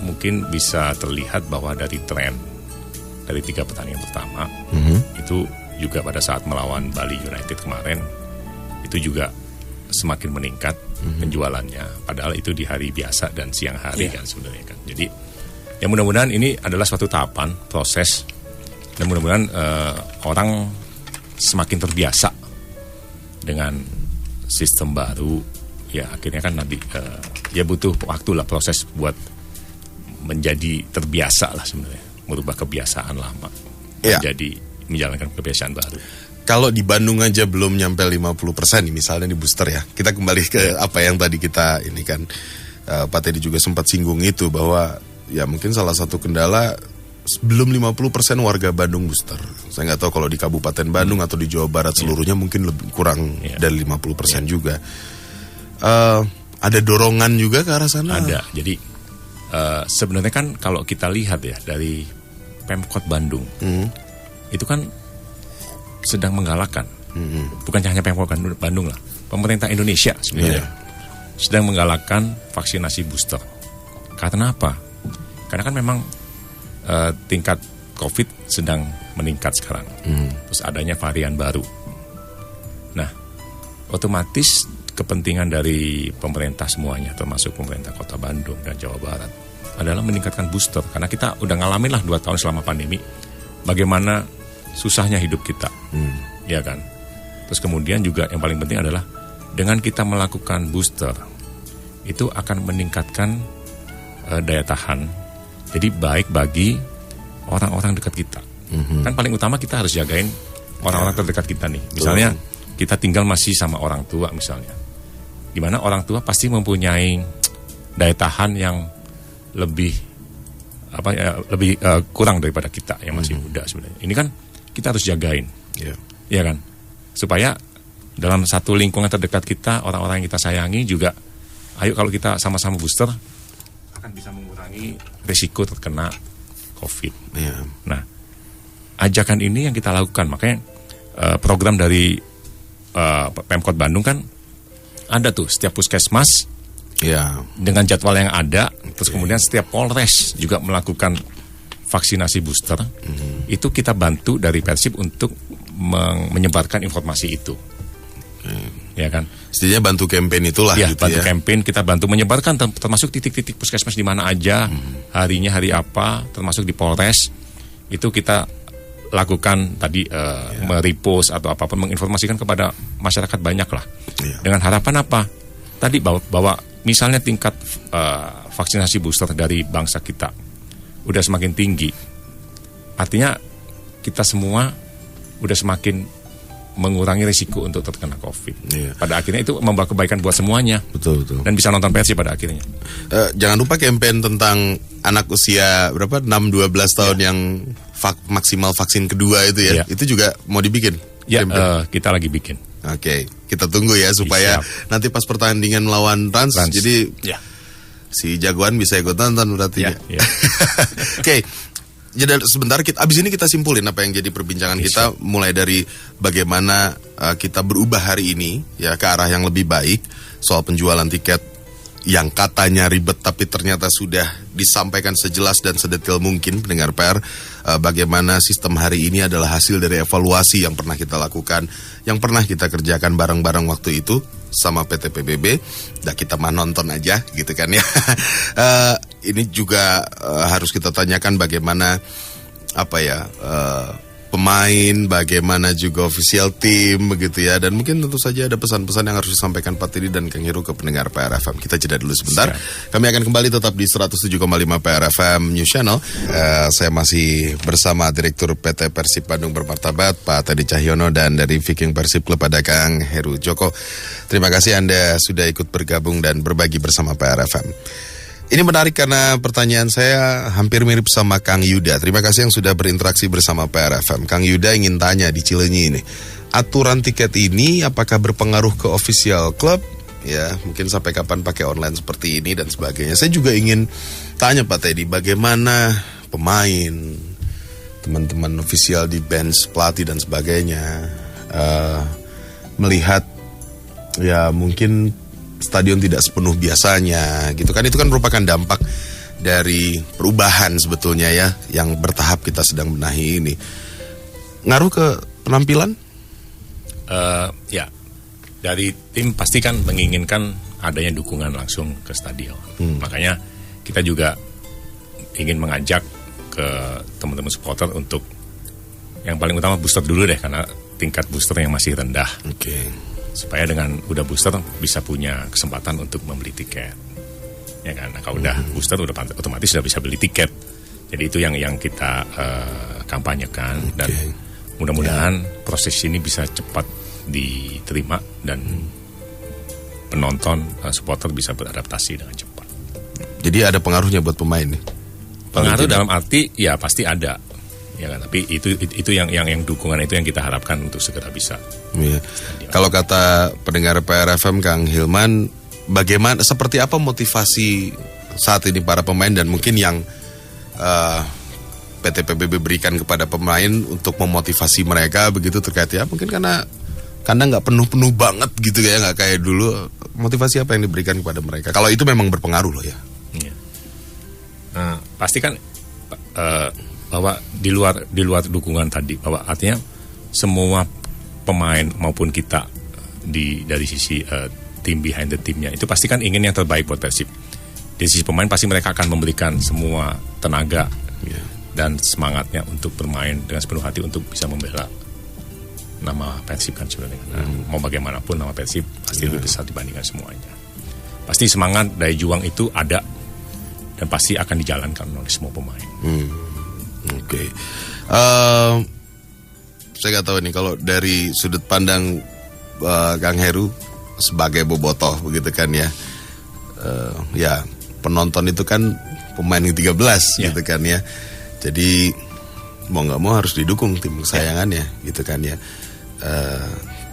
mungkin bisa terlihat bahwa dari tren dari 3 pertandingan pertama itu juga pada saat melawan Bali United kemarin itu juga semakin meningkat penjualannya. Padahal itu di hari biasa dan siang hari kan sebenarnya kan. Jadi ya mudah-mudahan ini adalah suatu tahapan proses dan mudah-mudahan orang semakin terbiasa dengan sistem baru. Ya akhirnya kan nanti ya butuh waktu lah proses buat menjadi terbiasa lah sebenarnya, merubah kebiasaan lama menjadi menjalankan kebiasaan baru. Kalau di Bandung aja belum nyampe 50% misalnya di booster ya. Kita kembali ke apa yang tadi kita ini kan Pak Teddy juga sempat singgung itu bahwa ya mungkin salah satu kendala belum 50% warga Bandung booster. Saya nggak tahu kalau di Kabupaten Bandung atau di Jawa Barat seluruhnya mungkin lebih kurang dari 50% juga. Ada dorongan juga ke arah sana? Ada. Jadi sebenarnya kan kalau kita lihat ya dari Pemkot Bandung itu kan sedang menggalakkan, bukan hanya Pemkot Bandung lah, pemerintah Indonesia sebenarnya sedang menggalakkan vaksinasi booster. Karena apa? Karena kan memang tingkat COVID sedang meningkat sekarang, terus adanya varian baru. Nah, otomatis kepentingan dari pemerintah semuanya, termasuk pemerintah Kota Bandung dan Jawa Barat, adalah meningkatkan booster. Karena kita udah ngalamin lah 2 tahun selama pandemi, bagaimana susahnya hidup kita, ya kan. Terus kemudian juga yang paling penting adalah dengan kita melakukan booster, itu akan meningkatkan daya tahan. Jadi baik bagi orang-orang dekat kita. Kan paling utama kita harus jagain orang-orang terdekat kita nih. Misalnya kita tinggal masih sama orang tua misalnya, dimana orang tua pasti mempunyai daya tahan yang lebih kurang daripada kita yang masih muda sebenarnya. Ini kan kita harus jagain, ya kan, supaya dalam satu lingkungan terdekat kita, orang-orang yang kita sayangi juga, ayo kalau kita sama-sama booster akan bisa mengurangi risiko terkena COVID. Nah, ajakan ini yang kita lakukan, makanya program dari Pemkot Bandung kan ada tuh setiap puskesmas dengan jadwal yang ada, terus kemudian setiap Polres juga melakukan vaksinasi booster. Itu kita bantu dari Persib untuk menyebarkan informasi itu, ya kan? Setidaknya bantu campaign itulah. Ya, gitu bantu campaign, kita bantu menyebarkan termasuk titik-titik puskesmas di mana aja, harinya hari apa, termasuk di Polres itu kita lakukan tadi merepost atau apapun, menginformasikan kepada masyarakat banyak lah. Dengan harapan apa? Tadi bahwa misalnya tingkat vaksinasi booster dari bangsa kita udah semakin tinggi, artinya kita semua udah semakin mengurangi risiko untuk terkena COVID. Pada akhirnya itu membawa kebaikan buat semuanya. Betul. Dan bisa nonton Persib pada akhirnya. Jangan lupa campaign tentang anak usia berapa 6-12 tahun yang maksimal vaksin kedua itu ya. Itu juga mau dibikin? Ya, kita lagi bikin. Oke, kita tunggu ya supaya nanti pas pertandingan melawan Rans. Jadi si jagoan bisa ikut nonton berarti ya. Oke. Jadi sebentar, abis ini kita simpulin apa yang jadi perbincangan kita, mulai dari bagaimana kita berubah hari ini ya ke arah yang lebih baik soal penjualan tiket yang katanya ribet tapi ternyata sudah disampaikan sejelas dan sedetail mungkin pendengar PR. Bagaimana sistem hari ini adalah hasil dari evaluasi yang pernah kita lakukan, yang pernah kita kerjakan bareng-bareng waktu itu sama PT PBB. Nah, kita mah nonton aja gitu kan ya. Ini juga harus kita tanyakan bagaimana pemain, bagaimana juga official team begitu ya. Dan mungkin tentu saja ada pesan-pesan yang harus disampaikan Pak Teddy dan Kang Heru ke pendengar PRFM. Kita jeda dulu sebentar. Kami akan kembali tetap di 107,5 PRFM News Channel. Saya masih bersama Direktur PT Persib Bandung Bermartabat, Pak Teddy Cahyono, dan dari Viking Persib Klub ada Kang Heru Joko. Terima kasih Anda sudah ikut bergabung dan berbagi bersama PRFM. Ini menarik karena pertanyaan saya hampir mirip sama Kang Yuda. Terima kasih yang sudah berinteraksi bersama PRFM. Kang Yuda ingin tanya di Cileunyi ini, aturan tiket ini apakah berpengaruh ke official club? Ya, mungkin sampai kapan pakai online seperti ini dan sebagainya. Saya juga ingin tanya Pak Teddy, bagaimana pemain, teman-teman official di bench, pelatih dan sebagainya melihat ya mungkin stadion tidak sepenuh biasanya gitu kan. Itu kan merupakan dampak dari perubahan sebetulnya ya, yang bertahap kita sedang benahi ini. Ngaruh ke penampilan? Ya, dari tim pasti kan menginginkan adanya dukungan langsung ke stadion. Makanya kita juga ingin mengajak ke teman-teman supporter untuk yang paling utama booster dulu deh, karena tingkat booster yang masih rendah. Supaya dengan udah booster bisa punya kesempatan untuk membeli tiket, ya kan? Nah, kalau udah booster udah otomatis sudah bisa beli tiket. Jadi itu yang kita kampanyekan dan mudah-mudahan proses ini bisa cepat diterima dan penonton supporter bisa beradaptasi dengan cepat. Jadi ada pengaruhnya buat pemain nih? Pengaruh dalam arti ya pasti ada. Ya kan, tapi itu yang dukungan itu yang kita harapkan untuk segera bisa. Iya. Kalau kata pendengar PRFM Kang Hilman, bagaimana, seperti apa motivasi saat ini para pemain dan mungkin yang PT PBB berikan kepada pemain untuk memotivasi mereka begitu terkait ya mungkin karena nggak penuh banget gitu ya, nggak kayak dulu. Motivasi apa yang diberikan kepada mereka? Kalau itu memang berpengaruh loh ya. Iya. Nah, pasti kan bahwa di luar dukungan tadi, bahwa artinya semua pemain maupun kita dari sisi tim behind the teamnya itu pasti kan ingin yang terbaik buat Persib. Di sisi pemain pasti mereka akan memberikan semua tenaga dan semangatnya untuk bermain dengan sepenuh hati untuk bisa membela nama Persib kan sebenarnya. Nah, mau bagaimanapun nama Persib pasti lebih besar dibandingkan semuanya. Pasti semangat daya juang itu ada dan pasti akan dijalankan oleh semua pemain. Oke. Saya nggak tahu nih kalau dari sudut pandang Kang Heru sebagai bobotoh begitu kan ya. Ya penonton itu kan pemain ke-13 gitu kan ya. Jadi mau nggak mau harus didukung tim kesayangannya gitu kan ya.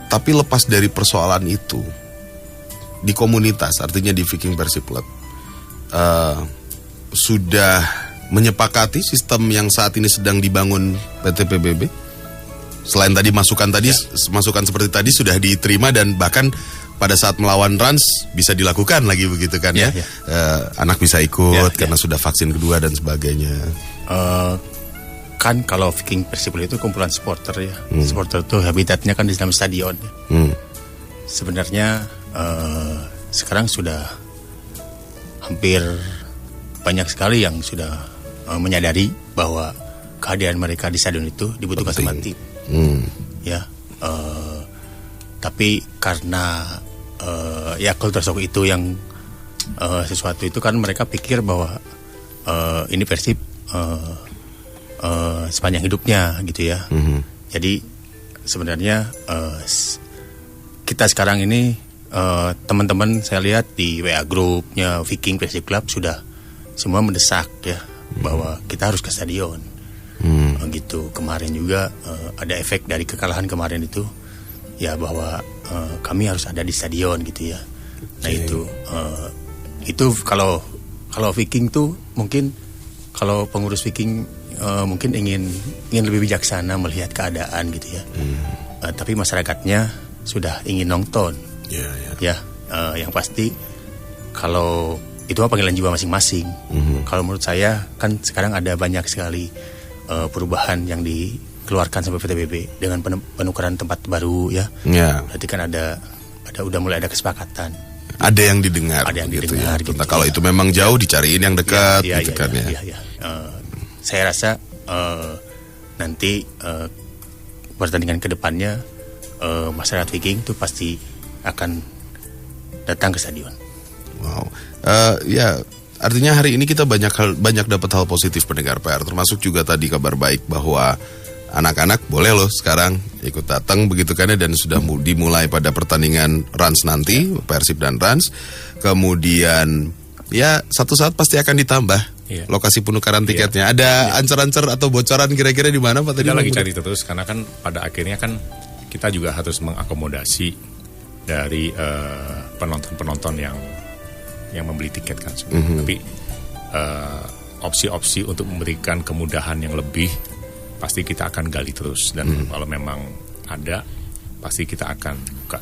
Tapi lepas dari persoalan itu di komunitas, artinya di Viking Persib Club sudah menyepakati sistem yang saat ini sedang dibangun PT PBB. Selain tadi masukan seperti tadi sudah diterima dan bahkan pada saat melawan Rans bisa dilakukan lagi begitu kan ya. Anak bisa ikut karena sudah vaksin kedua dan sebagainya. Kan kalau Viking Persib itu kumpulan supporter ya. Supporter itu habitatnya kan di dalam stadion. Sebenarnya sekarang sudah hampir banyak sekali yang sudah menyadari bahwa kehadiran mereka di stadion itu dibutuhkan sama tim. Ya, tapi karena ya culture shock itu yang sesuatu itu kan mereka pikir bahwa ini Persib sepanjang hidupnya gitu ya. Jadi sebenarnya kita sekarang ini teman-teman saya lihat di WA grupnya Viking Persib Club sudah semua mendesak ya bahwa kita harus ke stadion. Gitu. Kemarin juga ada efek dari kekalahan kemarin itu ya bahwa kami harus ada di stadion gitu ya. Nah itu kalau Viking tuh mungkin kalau pengurus Viking mungkin ingin lebih bijaksana melihat keadaan gitu ya. Tapi masyarakatnya sudah ingin nonton. Yang pasti kalau itu panggilan jiwa masing-masing. Kalau menurut saya kan sekarang ada banyak sekali perubahan yang dikeluarkan sampai PTBB dengan penukaran tempat baru ya. Berarti kan udah mulai ada kesepakatan. Ada yang didengar. Ada yang gitu didengar. Ya. Gitu, kalau itu memang jauh dicariin yang dekat gitu kan ya. Saya rasa nanti pertandingan kedepannya masyarakat Viking itu pasti akan datang ke stadion. Wow, ya artinya hari ini kita banyak dapat hal positif pendengar PR, termasuk juga tadi kabar baik bahwa anak-anak boleh loh sekarang ikut datang begitu kan ya, dan sudah dimulai pada pertandingan Rans nanti, Persib dan Rans. Kemudian ya satu saat pasti akan ditambah lokasi penukaran tiketnya. Ada ancer-ancer atau bocoran kira-kira di mana Pak tadi? Kita lagi cari terus karena kan pada akhirnya kan kita juga harus mengakomodasi dari penonton-penonton yang membeli tiket kan sebenarnya. Tapi opsi-opsi untuk memberikan kemudahan yang lebih pasti kita akan gali terus, dan kalau memang ada pasti kita akan buka.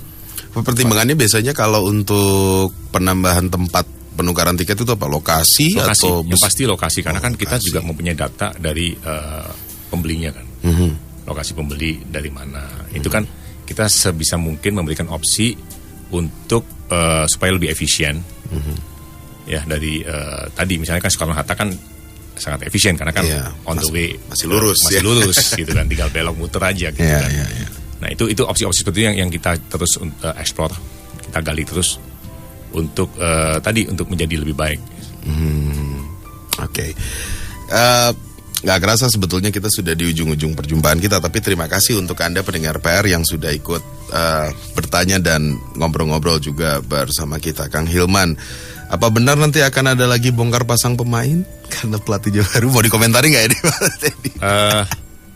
Pertimbangannya biasanya kalau untuk penambahan tempat penukaran tiket itu apa? Lokasi atau yang pasti lokasi, karena kan kita juga mempunyai data dari pembelinya kan. Lokasi pembeli dari mana. Itu kan kita sebisa mungkin memberikan opsi untuk supaya lebih efisien. Ya dari tadi misalnya kan Soekarno-Hatta kan sangat efisien karena kan on the way masih lurus gitu kan, tinggal belok muter aja gitu kan. Nah itu opsi-opsi seperti itu yang kita terus explore, kita gali terus untuk untuk menjadi lebih baik. Oke. Nggak kerasa sebetulnya kita sudah di ujung-ujung perjumpaan kita, tapi terima kasih untuk Anda pendengar PR yang sudah ikut bertanya dan ngobrol-ngobrol juga bersama kita. Kang Hilman, apa benar nanti akan ada lagi bongkar pasang pemain karena pelatihnya baru? Mau dikomentari nggak ini?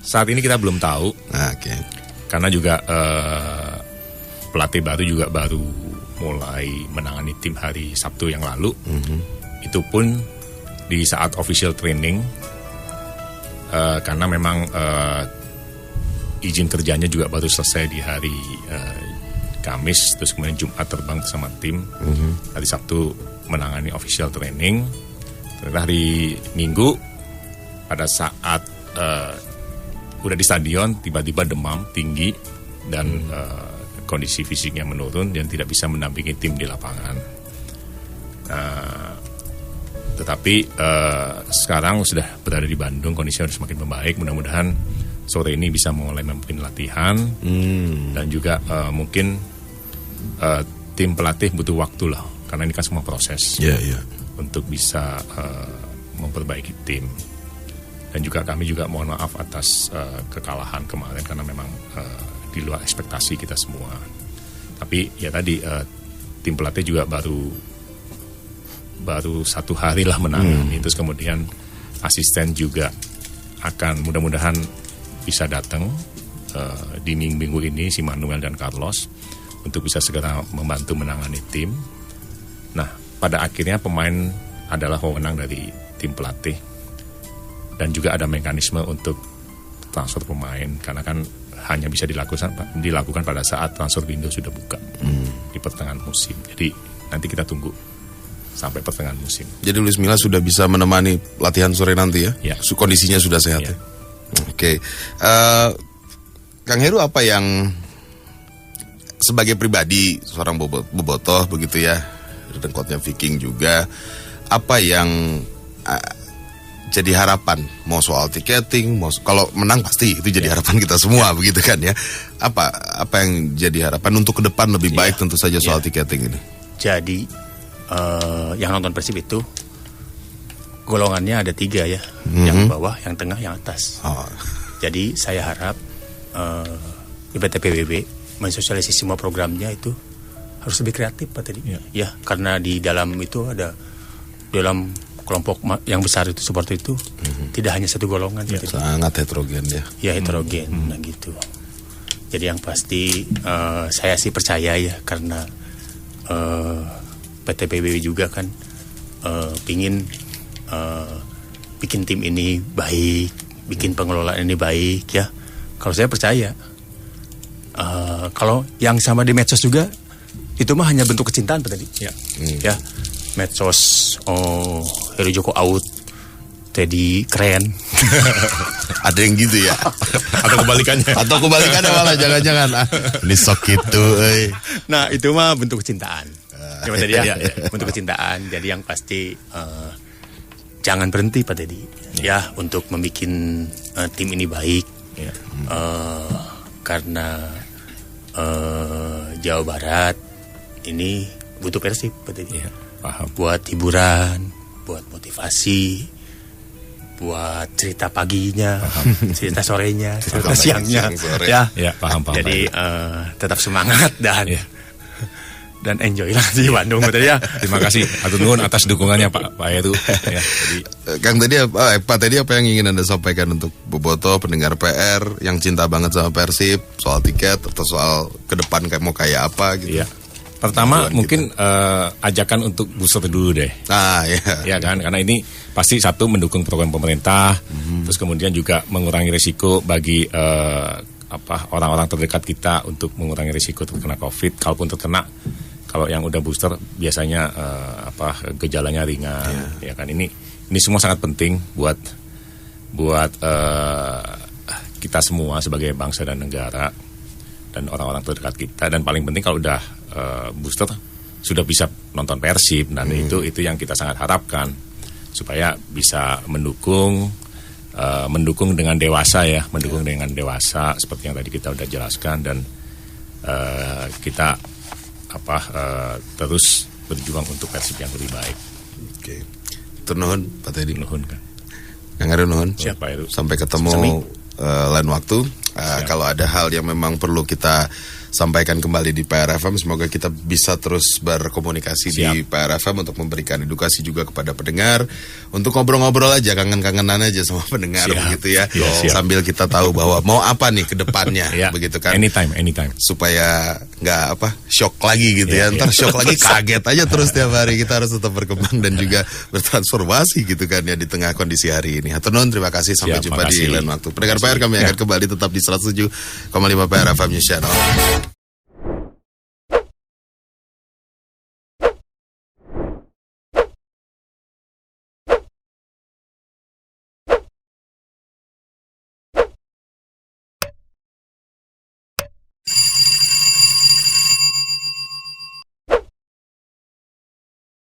Saat ini kita belum tahu. Oke. Karena juga pelatih baru juga baru mulai menangani tim hari Sabtu yang lalu. Itu pun di saat official training. Karena memang izin kerjanya juga baru selesai di hari Kamis, terus kemudian Jumat terbang bersama tim. Hari Sabtu menangani official training. Ternyata hari Minggu pada saat udah di stadion tiba-tiba demam tinggi dan kondisi fisiknya menurun dan tidak bisa mendampingi tim di lapangan. Tetapi sekarang sudah berada di Bandung, kondisinya sudah semakin membaik. Mudah-mudahan sore ini bisa mulai memimpin latihan. Dan juga mungkin tim pelatih butuh waktu lah, karena ini kan semua proses untuk bisa memperbaiki tim. Dan juga kami juga mohon maaf atas kekalahan kemarin karena memang di luar ekspektasi kita semua. Tapi ya tadi tim pelatih juga baru 1 hari lah menangani. Terus kemudian asisten juga akan mudah-mudahan bisa datang di minggu ini, si Manuel dan Carlos, untuk bisa segera membantu menangani tim. Nah, pada akhirnya pemain adalah wewenang dari tim pelatih, dan juga ada mekanisme untuk transfer pemain karena kan hanya bisa dilakukan pada saat transfer window sudah buka di pertengahan musim. Jadi nanti kita tunggu sampai pertengahan musim. Jadi Luis Milla sudah bisa menemani latihan sore nanti ya? Ya. Kondisinya sudah sehat ya? Oke. Kang Heru, apa yang sebagai pribadi seorang bobotoh begitu ya, dengkotnya Viking juga, apa yang jadi harapan? Mau soal tiketing, kalau menang pasti itu jadi harapan kita semua begitu kan ya? Apa yang jadi harapan untuk ke depan lebih baik tentu saja soal tiketing ini? Jadi yang nonton Persib itu golongannya ada 3 ya, yang bawah, yang tengah, yang atas. Jadi saya harap PT PBB mensosialisasi semua programnya itu harus lebih kreatif Pak tadi. Ya, karena di dalam itu ada dalam kelompok yang besar itu seperti itu tidak hanya satu golongan. Sangat heterogen ya. Ya heterogen, nah gitu. Jadi yang pasti saya sih percaya ya, karena PT PBB juga kan pingin bikin tim ini baik, bikin pengelolaan ini baik ya. Kalau saya percaya, kalau yang sama di medsos juga itu mah hanya bentuk kecintaan tadi. Ya, medsos, Heru Joko out, Teddy keren. Ada yang gitu ya? Atau kebalikannya? Atau kebalikannya malah jangan-jangan. Ini sok itu. Nah itu mah bentuk kecintaan. Tadi ya, bentuk kecintaan. Jadi yang pasti jangan berhenti Pak Teddy ya untuk membuat tim ini baik. karena Jawa Barat ini butuh Persib Ya, paham. buat hiburan, buat motivasi, buat cerita paginya, cerita sorenya, cerita siangnya, siang, sore. ya. Ya, paham. Jadi tetap semangat dan enjoy lah di Bandung betul ya. Terima kasih atur nuhun atas dukungannya Pak Heru. Ya, jadi Kang tadi Pak tadi apa yang ingin Anda sampaikan untuk Boboto pendengar PR yang cinta banget sama Persib soal tiket atau soal ke depan kayak mau kayak apa gitu. ya. Pertama Tujuan mungkin ajakan untuk booster dulu deh. Ya kan, karena ini pasti satu mendukung program pemerintah, terus kemudian juga mengurangi risiko bagi orang-orang terdekat kita untuk mengurangi risiko terkena COVID. Kalaupun terkena, kalau yang udah booster biasanya gejalanya ringan, ya kan. Ini semua sangat penting buat kita semua sebagai bangsa dan negara dan orang-orang terdekat kita. Dan paling penting kalau udah booster sudah bisa nonton Persib, dan itu yang kita sangat harapkan supaya bisa mendukung dengan dewasa ya, dengan dewasa seperti yang tadi kita udah jelaskan, dan kita terus berjuang untuk Persib yang lebih baik. Oke. Nuhun Pak Teddy. Nuhun kan. Kang Heru nuhun. Siapa itu? Sampai ketemu lain waktu. Kalau ada hal yang memang perlu kita sampaikan kembali di PRFM, semoga kita bisa terus berkomunikasi di PRFM untuk memberikan edukasi juga kepada pendengar, untuk ngobrol-ngobrol aja, kangen-kangenan aja sama pendengar begitu ya. Sambil kita tahu bahwa mau apa nih ke depannya begitu kan. Anytime. Supaya nggak shock lagi gitu ya. Ntar shock lagi kaget aja terus tiap hari. Kita harus tetap berkembang dan juga bertransformasi gitu kan ya di tengah kondisi hari ini. Hatur nuhun, terima kasih, sampai jumpa di lain waktu. Pendengar PR, kami akan kembali tetap di 107,5 PRFM News Channel.